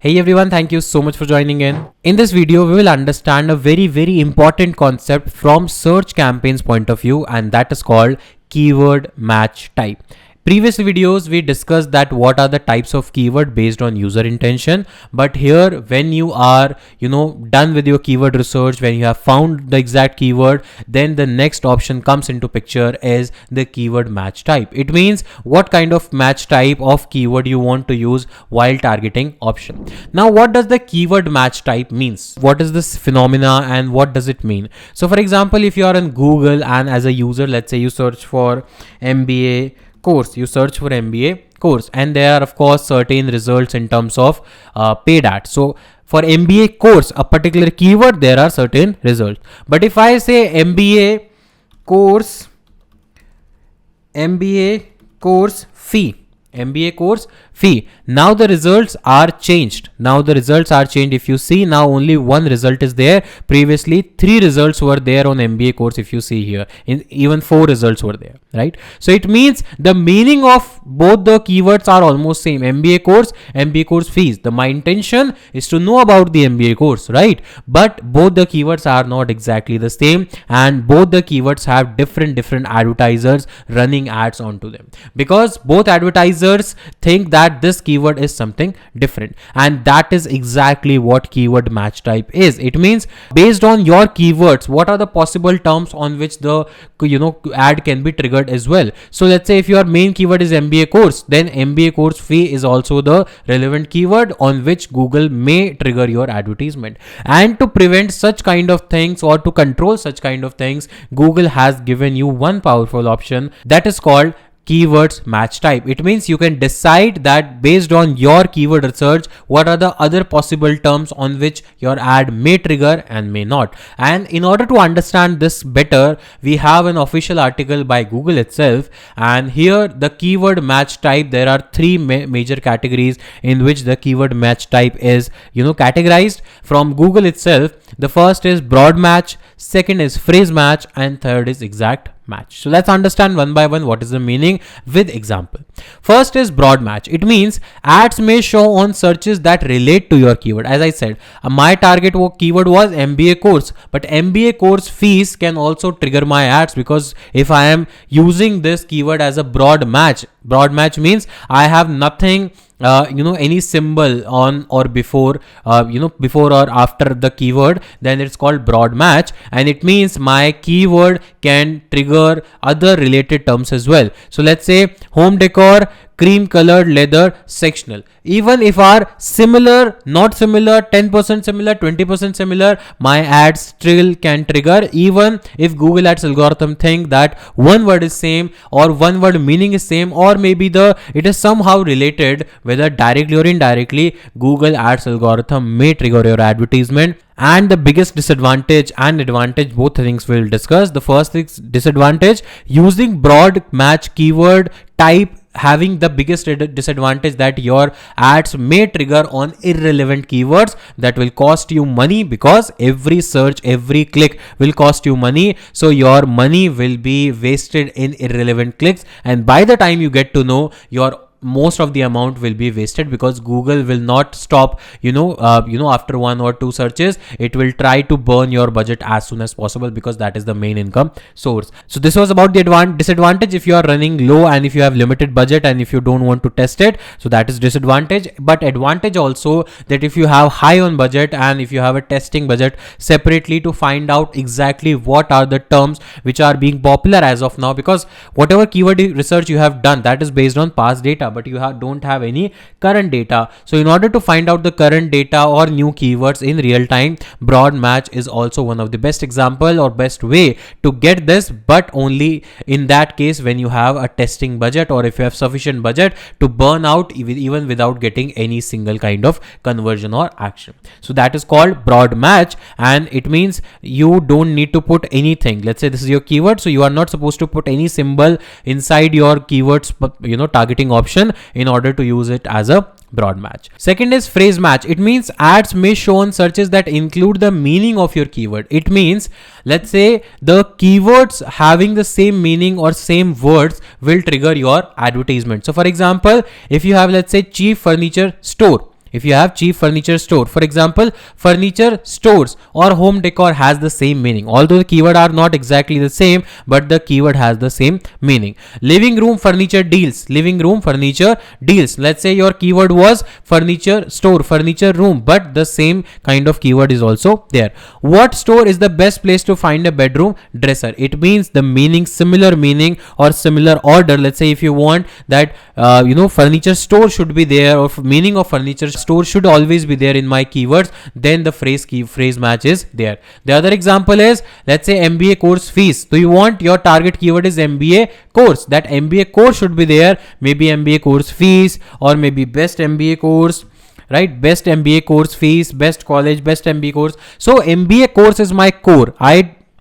Hey everyone, thank you so much for joining in. In this video, we will understand a very important concept from search campaigns point of view, and that is called keyword match type. Previous videos we discussed that what are the types of keyword based on user intention, but here when you are done with your keyword research, when you have found the exact keyword, then the next option comes into picture is the keyword match type. It means what kind of match type of keyword you want to use while targeting option. Now what does the keyword match type means? What is this phenomena and what does it mean? So for example, if you are on Google and as a user, let's say you search for MBA course, you search for MBA course, and there are of course certain results in terms of paid ads. So for MBA course, a particular keyword, there are certain results. But if I say MBA course fee, now the results are changed. If you see, now only one result is there. Previously 3 results were there on MBA course. If you see here, even 4 results were there, right? So it means the meaning of both the keywords are almost same. MBA course fees. My intention is to know about the MBA course, right? But both the keywords are not exactly the same, and both the keywords have different advertisers running ads onto them, because both advertisers think that this keyword is something different, and that is exactly what keyword match type is. It means based on your keywords, what are the possible terms on which the ad can be triggered as well. So let's say if your main keyword is MBA course, then MBA course fee is also the relevant keyword on which Google may trigger your advertisement. And to prevent such kind of things, or to control such kind of things, Google has given you one powerful option that is called keywords match type. It means you can decide that based on your keyword research, what are the other possible terms on which your ad may trigger and may not. And in order to understand this better, we have an official article by Google itself, and here the keyword match type, there are 3 major categories in which the keyword match type is categorized from Google itself. The first is broad match, second is phrase match, and third is exact match. So let's understand one by one what is the meaning with example. First is broad match. It means ads may show on searches that relate to your keyword. As I said, my target keyword was MBA course, but MBA course fees can also trigger my ads, because if I am using this keyword as a broad match means I have nothing any symbol on or before or after the keyword, then it's called broad match, and it means my keyword can trigger other related terms as well. So let's say home decor, cream colored leather, sectional. Even if are similar, not similar, 10% similar, 20% similar, my ads still can trigger, even if Google Ads algorithm think that one word is same, or one word meaning is same, or maybe it is somehow related, whether directly or indirectly, Google Ads algorithm may trigger your advertisement. And the biggest disadvantage and advantage, both things we'll discuss. The first is disadvantage: using broad match keyword type having the biggest disadvantage that your ads may trigger on irrelevant keywords that will cost you money, because every search, every click will cost you money. So your money will be wasted in irrelevant clicks, and by the time you get to know, your most of the amount will be wasted, because Google will not stop after 1 or 2 searches. It will try to burn your budget as soon as possible, because that is the main income source. So this was about the disadvantage if you are running low and if you have limited budget and if you don't want to test it. So that is disadvantage. But advantage also, that if you have high on budget and if you have a testing budget separately to find out exactly what are the terms which are being popular as of now, because whatever keyword research you have done, that is based on past data, but you don't have any current data. So in order to find out the current data or new keywords in real time, broad match is also one of the best example or best way to get this, but only in that case when you have a testing budget, or if you have sufficient budget to burn out even without getting any single kind of conversion or action. So that is called broad match, and it means you don't need to put anything. Let's say this is your keyword, so you are not supposed to put any symbol inside your keywords targeting option in order to use it as a broad match. Second is phrase match. It means ads may show on searches that include the meaning of your keyword. It means, let's say the keywords having the same meaning or same words will trigger your advertisement. So for example, if you have, let's say, cheap furniture store, If you have cheap furniture store, for example, furniture stores or home decor has the same meaning. Although the keyword are not exactly the same, but the keyword has the same meaning. Living room furniture deals. Living room furniture deals. Let's say your keyword was furniture store, furniture room, but the same kind of keyword is also there. What store is the best place to find a bedroom dresser? It means the meaning, similar meaning or similar order. Let's say if you want that, furniture store should be there, or meaning of furniture store should always be there in my keywords, then the phrase match is there. The other example is, let's say MBA course fees. So you want your target keyword is MBA course. That MBA course should be there. Maybe MBA course fees, or maybe best MBA course, right? Best MBA course fees, best college, best MBA course. So MBA course is my core.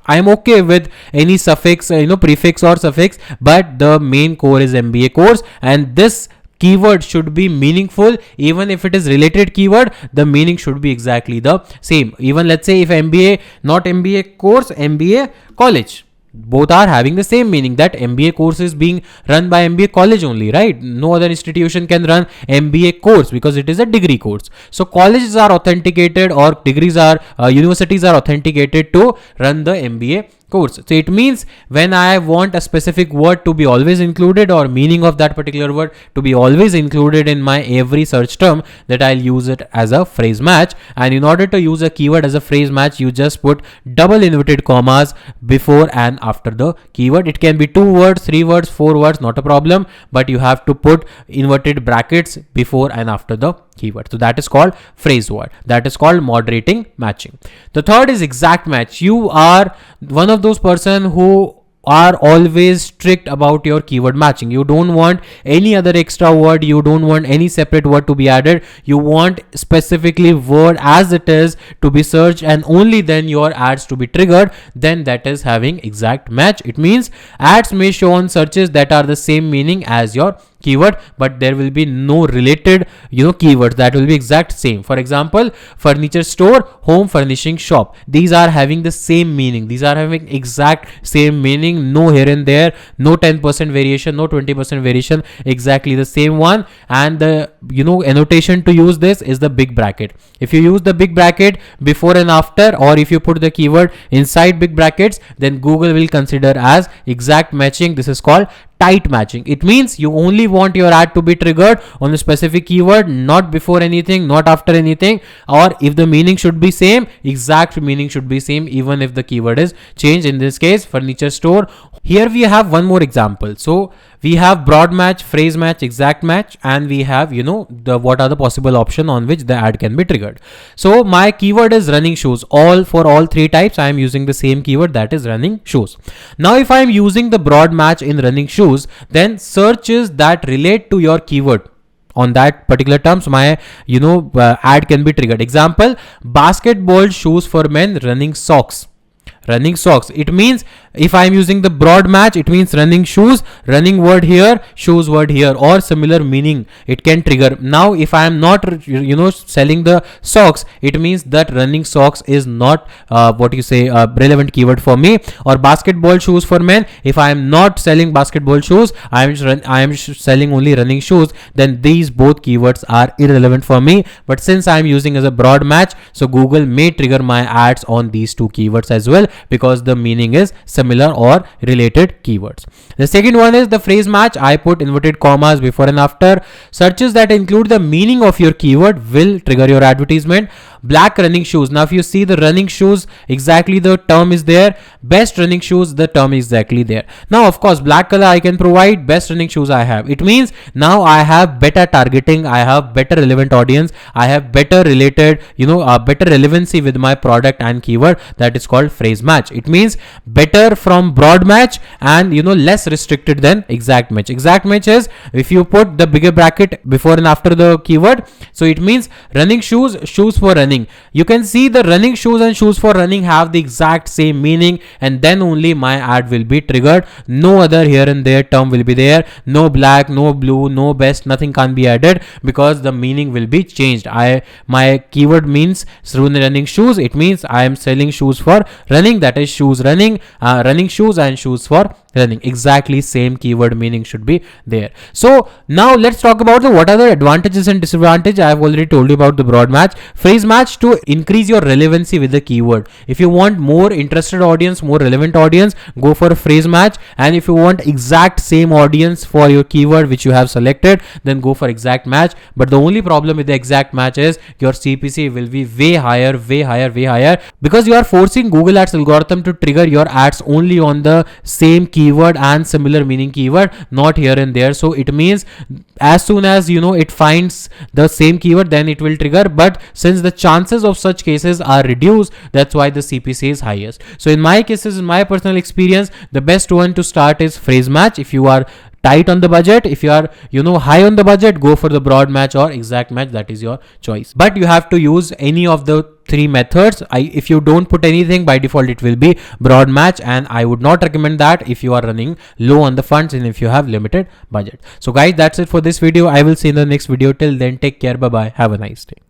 I'm okay with any suffix, prefix or suffix, but the main core is MBA course, and this keyword should be meaningful. Even if it is related keyword, the meaning should be exactly the same. Even let's say if MBA, not MBA course, MBA college, both are having the same meaning, that MBA course is being run by MBA college only, right? No other institution can run MBA course because it is a degree course. So colleges are authenticated, or degrees are, universities are authenticated to run the MBA course. So it means when I want a specific word to be always included, or meaning of that particular word to be always included in my every search term, that I'll use it as a phrase match. And in order to use a keyword as a phrase match, you just put double inverted commas before and after the keyword. It can be 2 words, 3 words, 4 words, not a problem, but you have to put inverted brackets before and after the keyword. So that is called phrase word. That is called moderating matching. The third is exact match. You are one of those person who are always strict about your keyword matching. You don't want any other extra word. You don't want any separate word to be added. You want specifically word as it is to be searched, and only then your ads to be triggered. Then that is having exact match. It means ads may show on searches that are the same meaning as your keyword, but there will be no related keywords that will be exact same. For example, furniture store, home furnishing shop, these are having the same meaning. These are having exact same meaning, no here and there, no 10% variation, no 20% variation, exactly the same one. And the annotation to use this is the big bracket. If you use the big bracket before and after, or if you put the keyword inside big brackets, then Google will consider as exact matching. This is called tight matching. It means you only want your ad to be triggered on a specific keyword, not before anything, not after anything. Or if the meaning should be same, exact meaning should be same, even if the keyword is changed. In this case, furniture store. Here we have one more example. So we have broad match, phrase match, exact match, and we have what are the possible option on which the ad can be triggered. So my keyword is running shoes. For all 3 types I am using the same keyword, that is running shoes. Now if I am using the broad match in running shoes, then searches that relate to your keyword on that particular terms, my ad can be triggered. Example, basketball shoes for men, running socks. It means if I am using the broad match, it means running shoes, running word here, shoes word here, or similar meaning it can trigger. Now if I am not selling the socks, it means that running socks is not relevant keyword for me. Or basketball shoes for men, if I am not selling basketball shoes, I am selling only running shoes, then these both keywords are irrelevant for me. But since I am using as a broad match, so Google may trigger my ads on these 2 keywords as well, because the meaning is similar or related keywords. The second one is the phrase match. I put inverted commas before and after. Searches that include the meaning of your keyword will trigger your advertisement. Black running shoes. Now if you see the running shoes, exactly the term is there. Best running shoes, the term is exactly there. Now of course black color I can provide, best running shoes I have. It means now I have better targeting, I have better relevant audience, I have better related, better relevancy with my product and keyword. That is called phrase match. It means better from broad match and less restricted than exact match. Exact match is if you put the bigger bracket before and after the keyword. So it means running shoes, shoes for running. running. You can see the running shoes and shoes for running have the exact same meaning, and then only my ad will be triggered. No other here and there term will be there. No black, no blue, no best, nothing can be added because the meaning will be changed. My keyword means running shoes. It means I am selling shoes for running, that is shoes running, running shoes and shoes for running. Exactly same keyword meaning should be there. So now let's talk about what are the advantages and disadvantages. I have already told you about the broad match. Phrase match to increase your relevancy with the keyword. If you want more interested audience, more relevant audience, go for a phrase match. And if you want exact same audience for your keyword which you have selected, then go for exact match. But the only problem with the exact match is your CPC will be way higher, because you are forcing Google Ads algorithm to trigger your ads only on the same keyword and similar meaning keyword, not here and there. So it means as soon as it finds the same keyword, then it will trigger. But since the chances of such cases are reduced, that's why the CPC is highest. So in my cases, in my personal experience, the best one to start is phrase match. If you are tight on the budget, if you are high on the budget, go for the broad match or exact match, that is your choice. But you have to use any of the three methods. If you don't put anything, by default it will be broad match, and I would not recommend that if you are running low on the funds and if you have limited budget. So guys, that's it for this video. I will see you in the next video. Till then, take care, bye bye, have a nice day.